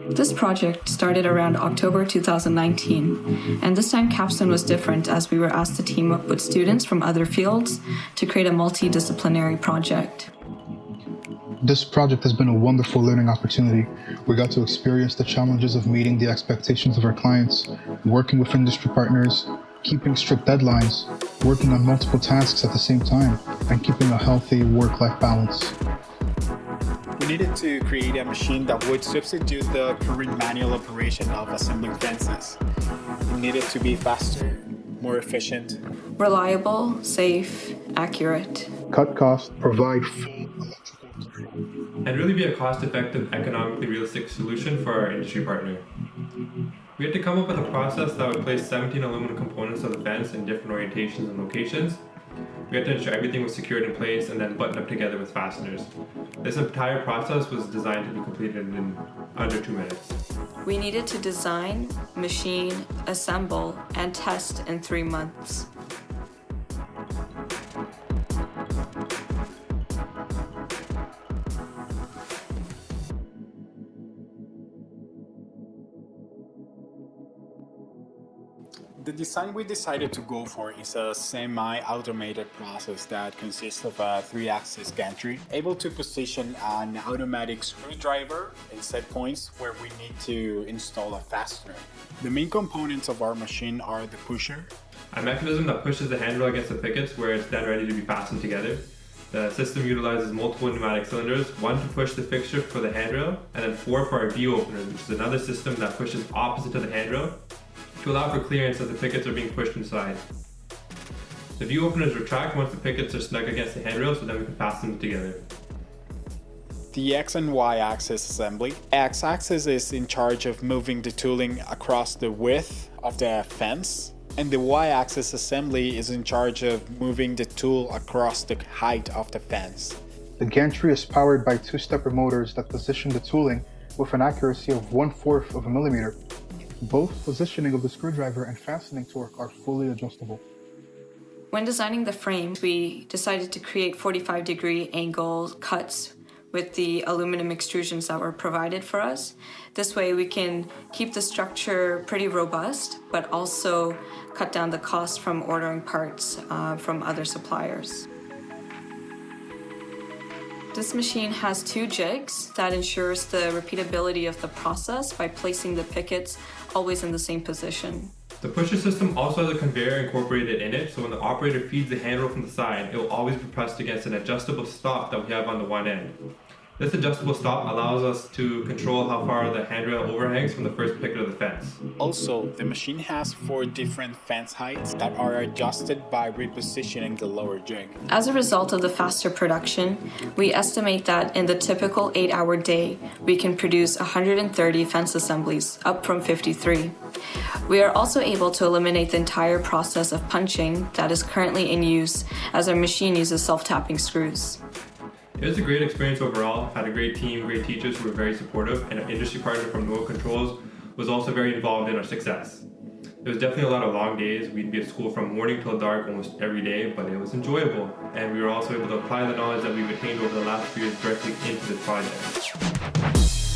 This project started around October 2019, and this time Capstone was different as we were asked to team up with students from other fields to create a multidisciplinary project. This project has been a wonderful learning opportunity. We got to experience the challenges of meeting the expectations of our clients, working with industry partners, keeping strict deadlines, working on multiple tasks at the same time, and keeping a healthy work-life balance. We needed to create a machine that would substitute the current manual operation of assembling fences. It needed to be faster, more efficient, Reliable, safe, accurate. Cut costs, provide full and really be a cost-effective, economically realistic solution for our industry partner. We had to come up with a process that would place 17 aluminum components of the fence in different orientations and locations. We had to ensure everything was secured in place and then buttoned up together with fasteners. This entire process was designed to be completed in under 2 minutes. We needed to design, machine, assemble, and test in 3 months. The design we decided to go for is a semi-automated process that consists of a 3-axis gantry, able to position an automatic screwdriver in set points where we need to install a fastener. The main components of our machine are the pusher, a mechanism that pushes the handrail against the pickets where it's then ready to be fastened together. The system utilizes multiple pneumatic cylinders, 1 to push the fixture for the handrail, and then 4 for our view openers, which is another system that pushes opposite to the handrail to allow for clearance as the pickets are being pushed inside. The view openers retract once the pickets are snug against the handrail, so then we can fasten them together. the X and Y axis assembly. X-axis is in charge of moving the tooling across the width of the fence, and the Y-axis assembly is in charge of moving the tool across the height of the fence. The gantry is powered by 2-stepper motors that position the tooling with an accuracy of 1/4 of a millimeter. Both positioning of the screwdriver and fastening torque are fully adjustable. When designing the frame, we decided to create 45-degree angle cuts with the aluminum extrusions that were provided for us. This way we can keep the structure pretty robust, but also cut down the cost from ordering parts from other suppliers. This machine has 2 jigs that ensures the repeatability of the process by placing the pickets always in the same position. The pusher system also has a conveyor incorporated in it, so when the operator feeds the handrail from the side, it will always be pressed against an adjustable stop that we have on the one end. This adjustable stop allows us to control how far the handrail overhangs from the first picket of the fence. Also, the machine has 4 different fence heights that are adjusted by repositioning the lower jig. As a result of the faster production, we estimate that in the typical 8-hour day, we can produce 130 fence assemblies, up from 53. We are also able to eliminate the entire process of punching that is currently in use, as our machine uses self-tapping screws. It was a great experience overall, had a great team, great teachers who were very supportive, and an industry partner from Noah Controls was also very involved in our success. There was definitely a lot of long days. We'd be at school from morning till dark almost every day, but it was enjoyable. And we were also able to apply the knowledge that we've attained over the last few years directly into this project.